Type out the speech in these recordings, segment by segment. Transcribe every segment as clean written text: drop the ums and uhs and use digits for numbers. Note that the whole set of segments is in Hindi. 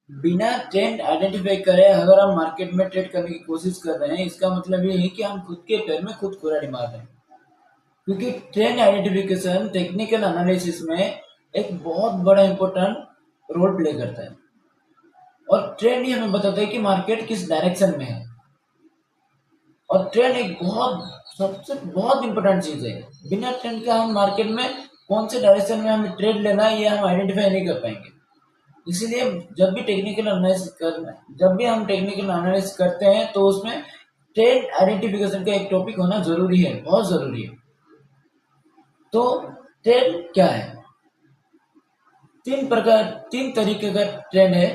बिना ट्रेंड आइडेंटिफाई करे अगर हम मार्केट में ट्रेड करने की कोशिश कर रहे हैं, इसका मतलब ये है कि हम खुद के पैर में खुद कुल्हाड़ी मार रहे हैं। क्योंकि ट्रेंड आइडेंटिफिकेशन टेक्निकल एनालिसिस में एक बहुत बड़ा इंपॉर्टेंट रोल प्ले करता है। और ट्रेंड ही हमें बताता है कि मार्केट किस डायरेक्शन में है। और ट्रेंड एक बहुत इंपॉर्टेंट चीज है। बिना ट्रेंड का हम मार्केट में कौन से डायरेक्शन में हमें ट्रेड लेना है ये हम आइडेंटिफाई नहीं कर पाएंगे। इसीलिए जब भी हम टेक्निकल एनालिसिस करते हैं तो उसमें ट्रेंड आइडेंटिफिकेशन का एक टॉपिक होना जरूरी है, बहुत जरूरी है। तो ट्रेंड क्या है? तीन तरीके का ट्रेंड है।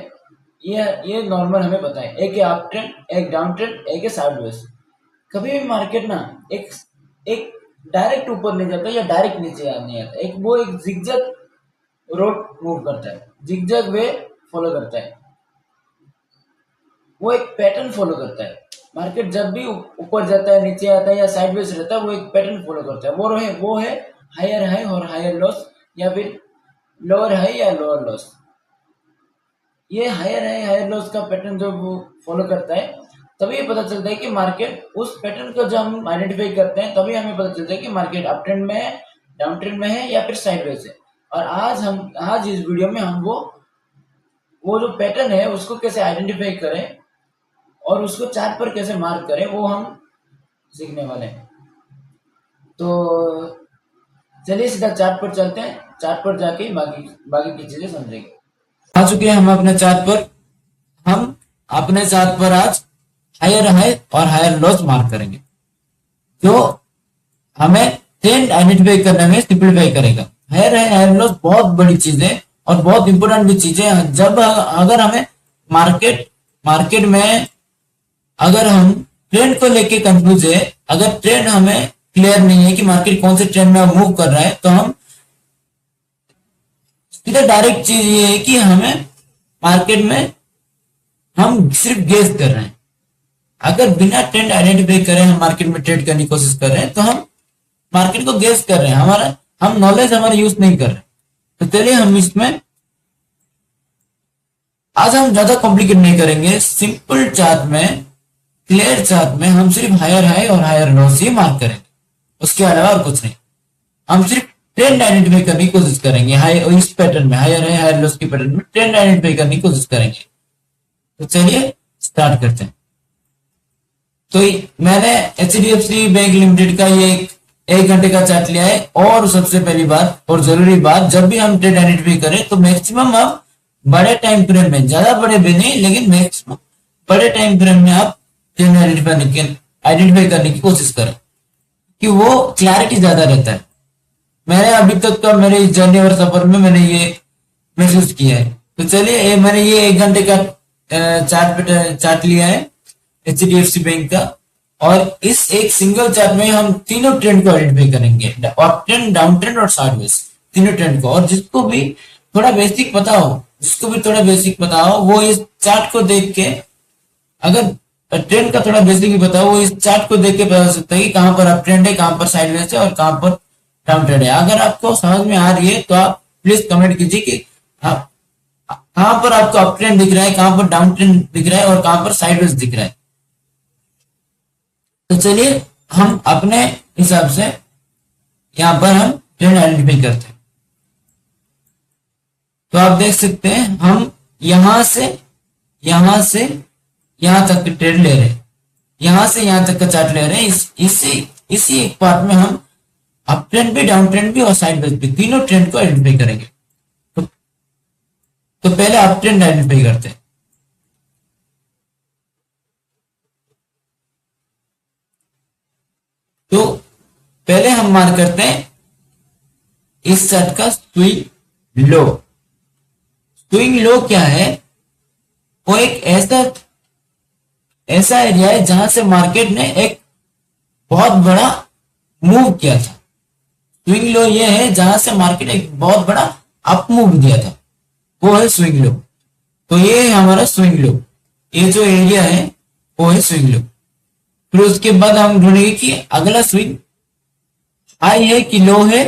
ये नॉर्मल हमें पता है। एक है अप ट्रेंड, एक डाउन ट्रेंड, एक है साइडवेज। कभी भी मार्केट ना एक एक डायरेक्ट ऊपर नहीं जाता या डायरेक्ट नीचे नहीं आता। एक जिगजैग रोड मूव करता है, जिगजैग वे फॉलो करता है। वो एक पैटर्न फॉलो करता है। मार्केट जब भी ऊपर जाता है, नीचे आता है या साइडवेज रहता है, वो एक पैटर्न फॉलो करता है। वो है हायर हाई और हायर लॉस, या फिर लोअर हाई या लोअर लॉस। ये हायर हाई हायर लॉस का पैटर्न जब वो फॉलो करता है, तभी ये पता चलता है कि मार्केट उस पैटर्न को जब हम आइडेंटिफाई करते हैं तभी हमें पता चलता है कि मार्केट अप ट्रेंड में है, डाउन ट्रेंड में है या फिर साइडवेज है। और आज इस वीडियो में हम वो जो पैटर्न है उसको कैसे आइडेंटिफाई करें और उसको चार्ट पर कैसे मार्क करें, वो हम सीखने वाले हैं। तो चलिए सीधा चार्ट पर चलते हैं। चार्ट पर जाके बाकी बाकी की चीजें समझेंगे। आ चुके हैं हम अपने चार्ट पर। हम अपने चार्ट पर आज हायर हाई और हायर लॉस मार्क करेंगे, जो हमें ट्रेंड आइडेंटिफाई करने में सिंप्लीफाई करेगा। हायर हाई हायर लॉस बहुत बड़ी चीज है और बहुत इंपॉर्टेंट भी चीज है। जब अगर हमें मार्केट में अगर हम ट्रेंड को लेके कंफ्यूज है, अगर ट्रेंड हमें क्लियर नहीं है कि मार्केट कौन से ट्रेंड में मूव कर रहा है, तो हम सीधा डायरेक्ट चीज ये है कि हमें मार्केट में हम सिर्फ गेस कर रहे हैं। अगर बिना ट्रेंड आइडेंटिफाई करें हम मार्केट में ट्रेड करने की कोशिश कर रहे हैं, तो हम मार्केट को गेस कर रहे हैं। हम नॉलेज हमारा यूज नहीं कर रहे। तो चलिए हम इसमें आज हम ज्यादा कॉम्प्लिकेट नहीं करेंगे। सिंपल चार्ट में, क्लियर चार्ट में हम सिर्फ हायर हाई और हायर लॉस ही मार्क करेंगे, उसके अलावा और कुछ नहीं। हम सिर्फ ट्रेंड आइडेंटिफाई करने की कोशिश करेंगे। इस पैटर्न में हायर हाई हायर लॉस की पैटर्न में ट्रेंड आइडेंटिफाई करने की कोशिश करेंगे। तो चलिए स्टार्ट करते हैं। तो मैंने एचडीएफसी बैंक लिमिटेड का ये एक घंटे का चार्ट लिया है। और सबसे पहली बात और जरूरी बात, जब भी हम ट्रेंड आइडेंटिफाई करें तो मैक्सिमम आप बड़े टाइम फ्रेम में, ज्यादा बड़े भी नहीं लेकिन मैक्सिमम बड़े टाइम फ्रेम में आप ट्रेंड आइडेंटिफाई करने की कोशिश करें, कि वो क्लैरिटी ज्यादा रहता है। मैंने अभी तक का मेरे इस जर्नी और सफर में मैंने ये महसूस किया है। तो चलिए मैंने ये एक घंटे का चार्ट लिया है एचडीएफसी बैंक का। और इस एक सिंगल चार्ट में हम तीनों ट्रेंड को आइडेंटिफाई करेंगे, अप ट्रेंड, डाउन ट्रेंड और साइडवेज, तीनों ट्रेंड को। और जिसको भी थोड़ा बेसिक पता हो वो इस चार्ट को देख के, अगर ट्रेंड का थोड़ा बेसिक भी पता हो, वो इस चार्ट को देख के पता सकता है कि कहां पर अप ट्रेंड है, कहां पर साइडवेज है और कहां पर डाउन ट्रेंड है। अगर आपको समझ में आ रही है तो आप प्लीज कमेंट कीजिए कि कहां पर आपको अप ट्रेंड दिख रहा है, कहां पर डाउन ट्रेंड दिख रहा है और कहां पर साइडवेज दिख रहा है। तो चलिए हम अपने हिसाब से यहां पर हम ट्रेंड आइडेंटिफाई करते हैं। तो आप देख सकते हैं हम यहां से यहां तक के ट्रेंड ले रहे हैं, यहां से यहां तक का चार्ट ले रहे हैं। इसी एक पार्ट में हम अप ट्रेंड भी, डाउन ट्रेंड भी और साइडवेज भी, तीनों ट्रेंड को आइडेंटिफाई करेंगे। तो पहले अप ट्रेंड आइडेंटिफाई करते हैं। तो पहले हम मार्क करते हैं इस चार्ट का स्विंग लो। स्विंग लो क्या है? वो एक ऐसा एरिया है जहां से मार्केट ने एक बहुत बड़ा मूव किया था। स्विंग लो ये है जहां से मार्केट एक बहुत बड़ा अप मूव दिया था, वो है स्विंग लो। तो ये है हमारा स्विंग लो, ये जो एरिया है वो है स्विंग लो। फिर उसके बाद हम ढूंढेंगे कि अगला स्विंग हाई है कि लो है,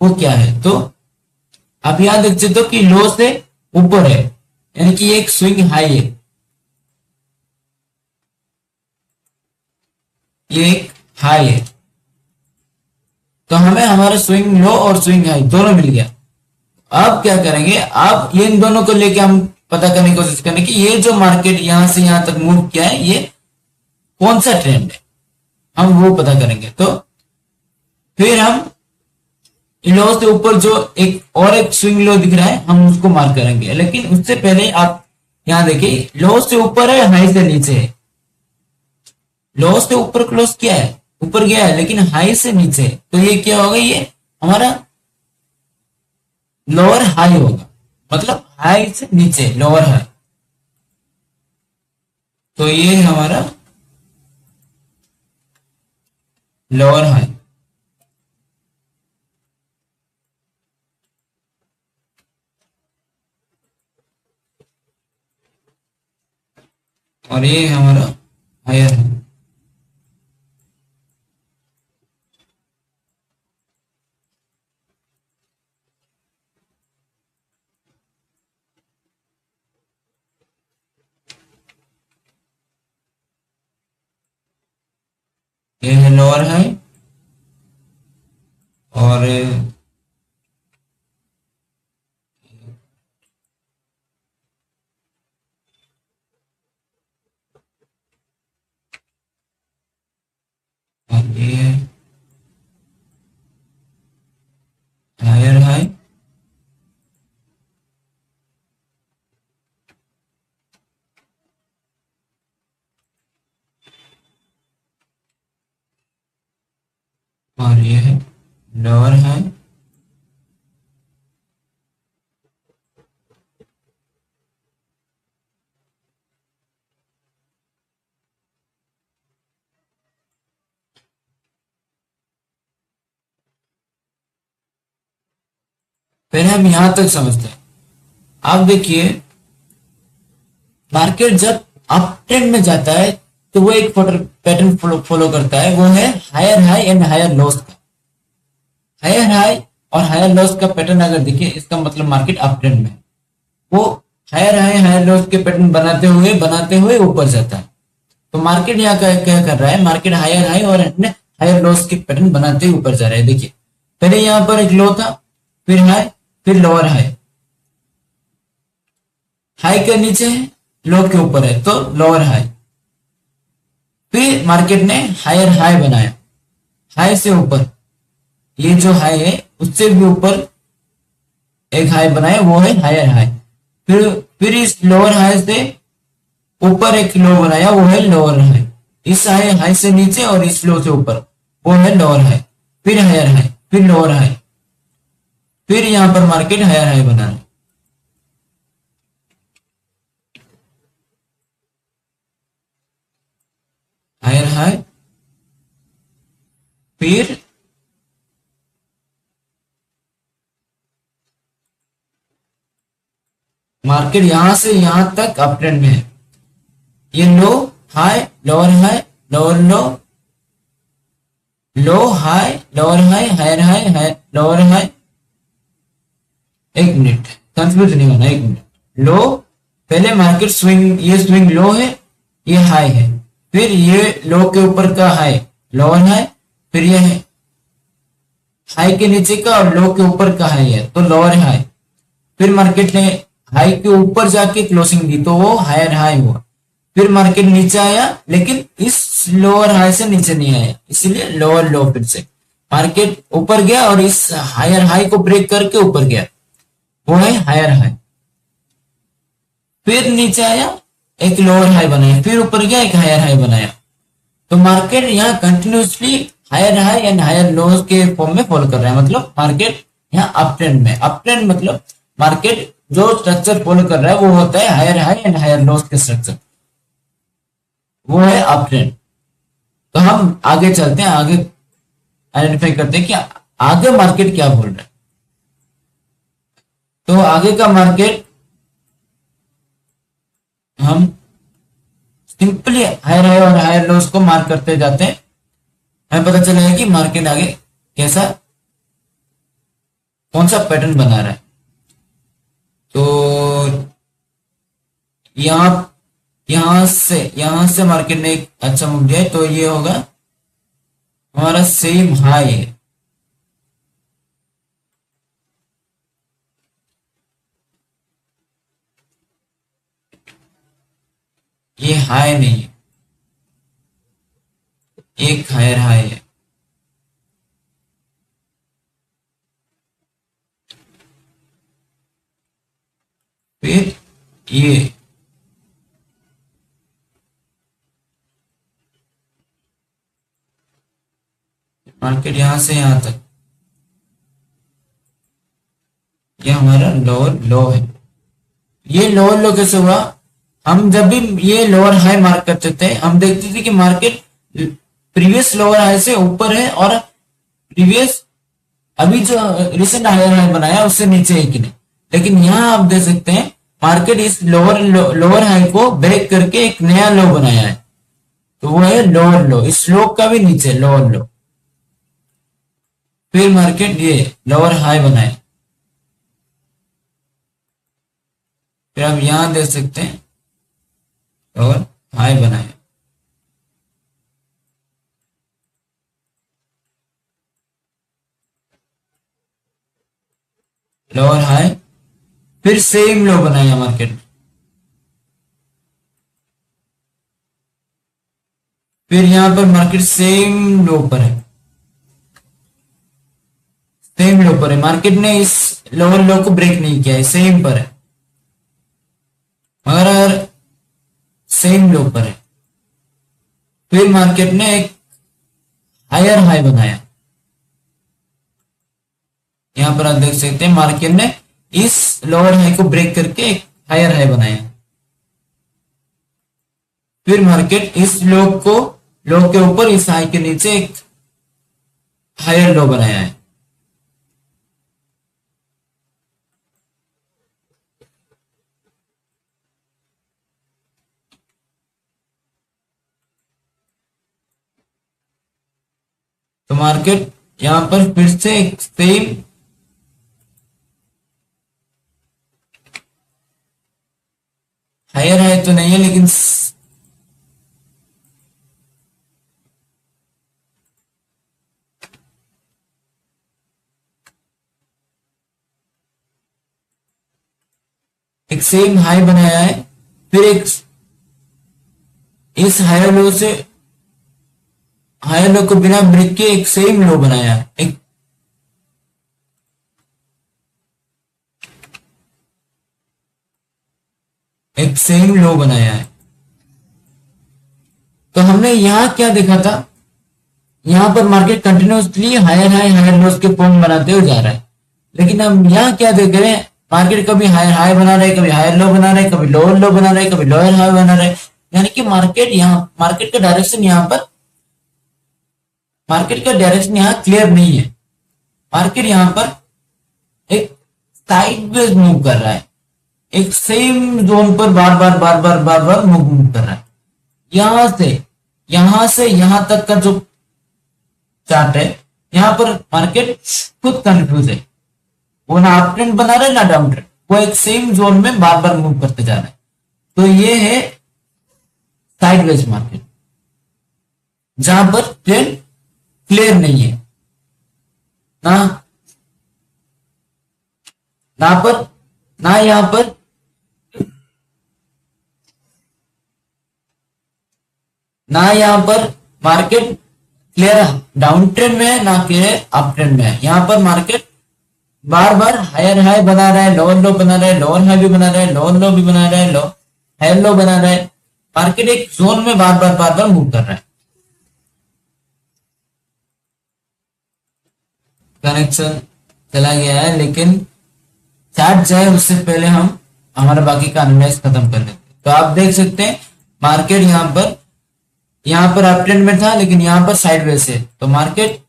वो क्या है। तो आप याद रख सकते हो कि लो से ऊपर है, यानी कि एक स्विंग हाई है, ये एक हाई है, तो हमें हमारा स्विंग लो और स्विंग हाई दोनों मिल गया। अब क्या करेंगे, अब ये इन दोनों को लेके हम पता करने की कोशिश करें कि ये जो मार्केट यहां से यहां तक मूव किया है ये कौन सा ट्रेंड है, हम वो पता करेंगे। तो फिर हम लो से ऊपर जो एक स्विंग लो दिख रहा है हम उसको मार्क करेंगे, लेकिन उससे पहले आप यहां देखिए लो से ऊपर है, हाई से नीचे है। लो से ऊपर क्लोज किया है, ऊपर गया है, लेकिन हाई से नीचे है, तो ये क्या होगा, ये हमारा लोअर हाई होगा, मतलब हाई से नीचे लोअर हाई, तो ये हमारा लोअर हाई। और ये हमारा हायर है। ये है लोअर हाई, और ये है हायर हाई, और ये है लोअर हाई, फिर हम यहां तक समझते हैं। आप देखिए मार्केट जब अप ट्रेंड में जाता है तो वो एक पैटर्न फॉलो करता है, वो है higher high and higher lows का। हायर हाई और हायर लॉस का पैटर्न अगर देखिए, इसका मतलब मार्केट अप ट्रेंड में है। वो हायर हाई हायर लॉस के पैटर्न बनाते हुए ऊपर जाता है। तो मार्केट यहाँ क्या कर रहा है, मार्केट हायर हाई और हायर लॉस के पैटर्न बनाते हुए ऊपर जा रहा है। देखिए पहले यहाँ पर एक लो था, फिर हाई, फिर लोअर हाई, हाई के नीचे है, लो के ऊपर है, तो लोअर हाई। फिर मार्केट ने हायर हाई बनाया, हाई से ऊपर, ये जो हाई है उससे भी ऊपर एक हाई बनाया, वो है हायर हाई। फिर इस लोअर हाई से ऊपर एक लो बनाया, वो है लोअर हाई। इस हाई से नीचे और इस लो से ऊपर, वो है लोअर हाई। फिर हायर हाई, फिर लोअर हाई, फिर यहां पर मार्केट हायर हाई बना रहा है। हायर हाई, फिर मार्केट यहां से यहां तक अप ट्रेंड में है। ये low high lower high, lower low, low high lower high, higher high high lower high. एक मिनट, कंफ्यूज नहीं होना, एक मिनट। लो, पहले मार्केट स्विंग, ये स्विंग लो है, ये हाई है, फिर ये लो के ऊपर का हाई लोअर हाई, फिर ये है हाई के नीचे का और लो के ऊपर का हाई है, तो लोअर हाई। फिर मार्केट ने हाई के ऊपर जाके क्लोजिंग दी, तो वो हायर हाई हुआ। फिर मार्केट नीचे आया, लेकिन इस लोअर हाई से नीचे नहीं आया, इसलिए लोअर लो। फिर से मार्केट ऊपर गया और इस हायर हाई को ब्रेक करके ऊपर गया, वो है हायर हाई। फिर नीचे आया, एक लोअर हाई बनाया, फिर ऊपर गया, एक हायर हाई बनाया। तो मार्केट यहाँ continuously higher high and higher low के फॉर्म में फॉलो कर रहा है, मतलब मार्केट यहाँ अप ट्रेंड में। अप ट्रेंड मतलब मार्केट जो स्ट्रक्चर फॉलो कर रहा है वो होता है higher high and higher low के स्ट्रक्चर, वो है अप ट्रेंड। तो हम आगे चलते हैं, आगे आइडेंटिफाई करते हैं कि आगे मार्केट क्या बोल रहा है। तो आगे का मार्केट हम सिंपली हायर हाई और हायर लोस को मार्क करते जाते हैं, हमें पता चलेगा कि मार्केट आगे कैसा, कौन सा पैटर्न बना रहा है। तो यहाँ यहां से मार्केट ने एक अच्छा मूव दिया है, तो ये होगा हमारा सेम हाई है। ये हाई नहीं है, एक हायर हाई है। फिर ये मार्केट यहां से यहां तक, ये हमारा लोअर लो है। ये लोअर लो कैसे हुआ? हम जब भी ये लोअर हाई मार्क करते थे, हम देखते थे कि मार्केट प्रीवियस लोअर हाई से ऊपर है और प्रीवियस अभी जो रिसेंट हायर हाई बनाया उससे नीचे है कि नहीं। लेकिन यहाँ आप देख सकते हैं मार्केट इस लोअर हाई को ब्रेक करके एक नया लो बनाया है, तो वो है लोअर लो, इस लो का भी नीचे लोअर लो। फिर मार्केट ये लोअर हाई बनाए, फिर आप यहां देख सकते हैं लोअर हाई बनाए, लोअर हाई, फिर सेम लो बनाया मार्केट, फिर यहां पर मार्केट सेम लो पर है, सेम लो पर है। मार्केट ने इस लोअर लो को ब्रेक नहीं किया है, सेम पर है, मगर सेम लो पर है। फिर मार्केट ने एक हायर हाई बनाया, यहां पर आप देख सकते हैं मार्केट ने इस लोअर हाई को ब्रेक करके एक हायर हाई बनाया। फिर मार्केट इस लो के ऊपर इस हाई के नीचे एक हायर लो बनाया है। तो मार्केट यहां पर फिर से एक सेम हायर हाई तो नहीं है, लेकिन एक सेम हाई बनाया है। फिर एक इस हायर लो को बिना ब्रेक के एक सेम लो बनाया, एक सेम लो बनाया है। तो हमने यहां क्या देखा था, यहां पर मार्केट कंटिन्यूसली हायर लोस के फॉर्म बनाते हुए जा रहा है। लेकिन हम यहां क्या देख रहे हैं, मार्केट कभी हायर हाई बना रहे, कभी हायर लो बना रहे, कभी लोअर लो बना रहे, कभी लोअर हाई बना रहे। यानी कि मार्केट का डायरेक्शन यहाँ क्लियर नहीं है। मार्केट यहाँ पर एक साइडवेज मूव कर रहा है, एक सेम जोन पर बार बार मूव कर रहा है। यहां से यहां तक का जो चार्ट है, यहां पर मार्केट खुद कंफ्यूज है, वो ना अप ट्रेंड बना रहा है ना डाउन ट्रेंड, वो एक सेम जोन में बार बार मूव करते जा रहा है। तो ये है साइडवेज मार्केट, जहां पर ट्रेंड क्लियर नहीं है, ना ना पर ना यहां पर मार्केट क्लियर डाउन ट्रेंड में है, ना क्लियर अप ट्रेंड में है। यहां पर मार्केट बार बार हायर हाई बना रहा है, लोअर लो बना रहा है, लोअर हाई भी बना रहा है, लोअर लो भी बना रहा है, हायर लो बना रहा है। मार्केट एक जोन में बार बार मूव कर रहा है। कनेक्शन चला गया है, लेकिन चार्ट जाए उससे पहले हम हमारा बाकी का एनालिसिस खत्म कर लेते हैं। तो आप देख सकते हैं मार्केट यहाँ पर अप ट्रेंड में था, लेकिन यहाँ पर साइडवेज है। तो मार्केट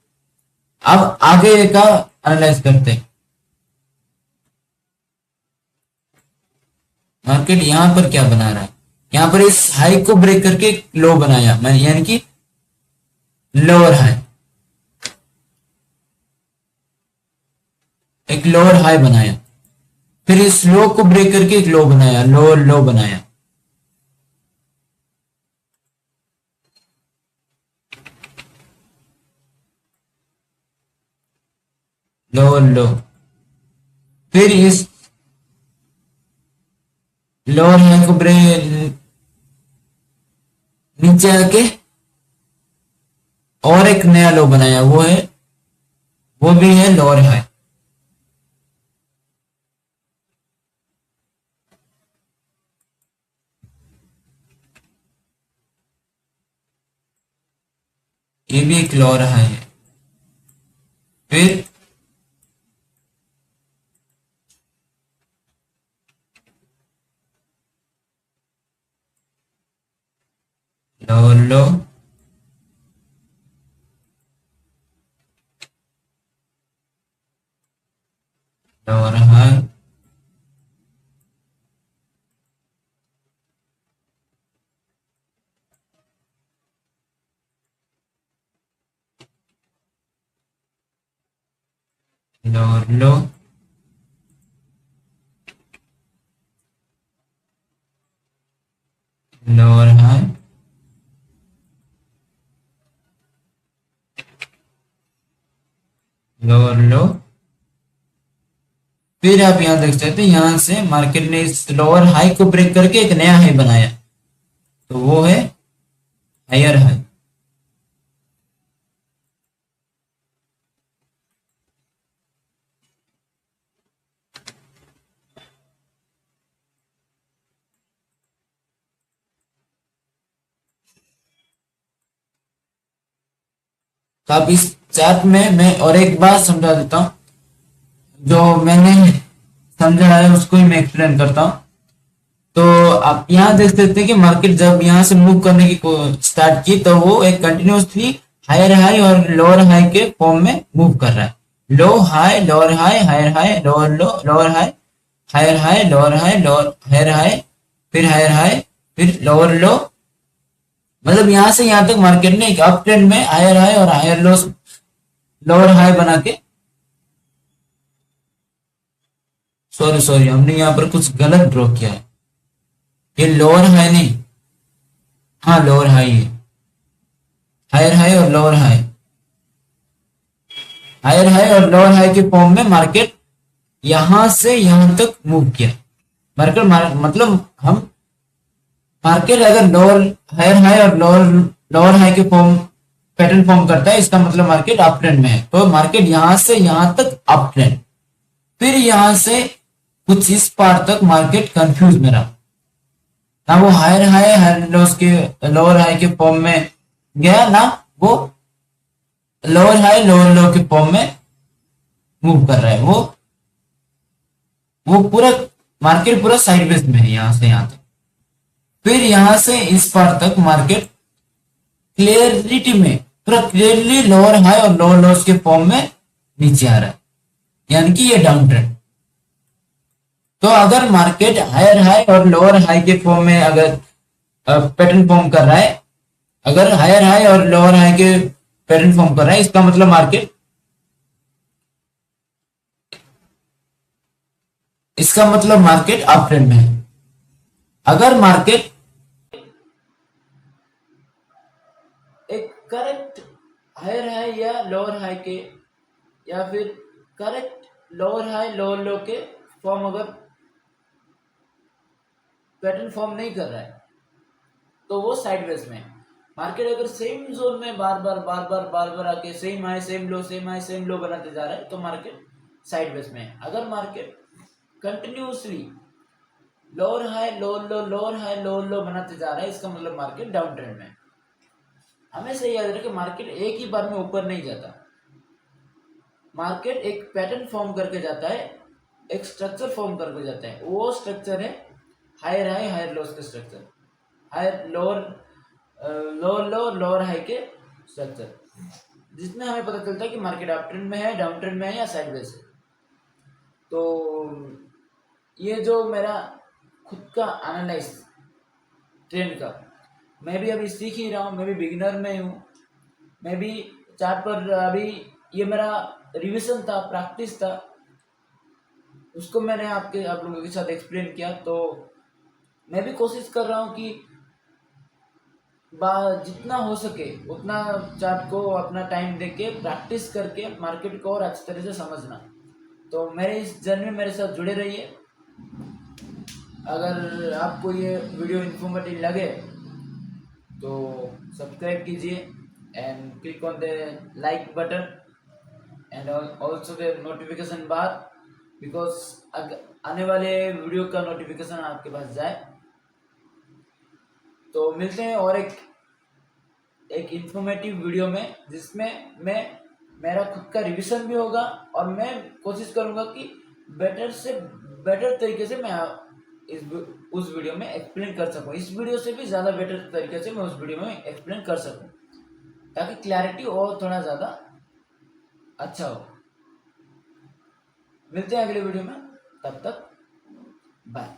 अब आगे का एनालाइज करते हैं। मार्केट यहाँ पर क्या बना रहा है, यहाँ पर इस हाई को ब्रेक करके एक लो बनाया, यानी कि लोअर हाई, एक लोअर हाई बनाया। फिर इस लो को ब्रेक करके एक लो बनाया, लोअर लो बनाया। लोअर लो, फिर इस लोअर हाई को नीचे आके और एक नया लो बनाया, वो भी है लोअर हाई। ये भी एक लोअर हाई है। फिर lower low, lower high, lower low, lower high, lower लो। फिर आप यहाँ देख सकते हैं, यहाँ से मार्केट ने इस लोअर हाई को ब्रेक करके एक नया हाई बनाया, तो वो है हायर हाई। तो अब इस चार्ट में मैं और एक बार समझा देता हूँ, जो मैंने समझा है उसको ही मैं एक्सप्लेन करता हूँ। तो आप यहाँ देख सकते हैं कि मार्केट जब यहाँ से मूव करने की स्टार्ट की, तो वो एक कंटिन्यूसली हायर हाई और लोअर हाई के फॉर्म में मूव कर रहा है। Low high, lower high, higher high, lower low, lower high, higher high, lower high, lower higher high, फिर हायर हाई, फिर लोअर लो। मतलब यहाँ से यहाँ तक मार्केट ने एक अप ट्रेंड में हायर हाई और हायर लो, लोअर हाई बना के, सॉरी सॉरी हमने यहाँ पर कुछ गलत ड्रॉ किया है, ये लोअर हाई नहीं, हाँ लोअर हाई है। हायर हाई और लोअर हाई, हायर हाई और लोअर हाई के फॉर्म में मार्केट यहां से यहां तक मूव किया। मतलब हम मार्केट अगर लोअर हायर हाई और लोअर लोअर हाई के फॉर्म पैटर्न फॉर्म करता है, इसका मतलब मार्केट अप ट्रेंड में है। तो मार्केट यहां से यहां तक अप ट्रेंड, फिर यहां से कुछ इस पार तक मार्केट कंफ्यूज में रहा, ना वो हायर हाई हायर लोस के लोअर हाई के फॉर्म में गया, ना वो लोअर हाई लोअर लो के फॉर्म में मूव कर रहा है। वो पूरा मार्केट पूरा साइडवेज में है यहां से यहां तक। फिर यहां से इस पार तक मार्केट क्लियरिटी में पूरा क्लियरली लोअर हाई और लोअर लोस के फॉर्म में नीचे आ रहा है, यानी कि ये डाउन ट्रेंड। तो अगर मार्केट हायर हाई और लोअर हाई के फॉर्म में अगर पैटर्न फॉर्म कर रहा है, अगर हायर हाई और लोअर हाई के पैटर्न फॉर्म कर रहा है, इसका मतलब मार्केट अप ट्रेंड में है। अगर मार्केट एक करेक्ट हायर हाई या लोअर हाई के, या फिर करेक्ट लोअर हाई लोअर लो के फॉर्म अगर पैटर्न फॉर्म नहीं कर रहा है, तो वो साइडवेज में है। मार्केट अगर सेम जोन में बार बार आके सेम हाई सेम लो सेम हाई सेम लो बनाते जा रहा है, तो मार्केट साइडवेज में है। अगर market continuously lower high lower low lower high lower लो बनाते जा रहा है, इसका मतलब मार्केट डाउन ट्रेंड में है। हमेशा याद रखें, मार्केट एक ही बार में ऊपर नहीं जाता। मार्केट एक पैटर्न फॉर्म करके जाता है, एक स्ट्रक्चर फॉर्म करके जाता है। वो स्ट्रक्चर है हायर हाई हायर लोस के structure, higher lower lower low lower high के स्ट्रक्चर, जिसमें हमें पता चलता है कि मार्केट अप ट्रेंड में है, डाउन ट्रेंड में है या साइडवेज है। तो ये जो मेरा खुद का एनालाइज ट्रेंड का, मैं भी अभी सीख ही रहा हूँ, मैं भी बिगिनर में हूँ। मैं भी चार्ट पर अभी, ये मेरा रिवीजन था, प्रैक्टिस था, उसको मैंने आप लोगों के साथ एक्सप्लेन किया। तो मैं भी कोशिश कर रहा हूँ कि जितना हो सके उतना चार्ट को अपना टाइम देके प्रैक्टिस करके मार्केट को और अच्छी तरह से समझना। तो मेरे इस जर्नी में मेरे साथ जुड़े रहिए। अगर आपको ये वीडियो इन्फॉर्मेटिव लगे तो सब्सक्राइब कीजिए and click on the like button and also the notification bar, because आने वाले वीडियो का नोटिफिकेशन आपके पास जाए। तो मिलते हैं और एक इंफॉर्मेटिव वीडियो में, जिसमें मैं मेरा खुद का रिवीजन भी होगा और मैं कोशिश करूंगा कि बेटर से बेटर तरीके से मैं इस उस वीडियो में एक्सप्लेन कर सकूं, इस वीडियो से भी ज़्यादा बेटर तरीके से मैं उस वीडियो में एक्सप्लेन कर सकूं, ताकि क्लैरिटी और थोड़ा ज़्यादा अच्छा हो। मिलते हैं अगले वीडियो में, तब तक बाय।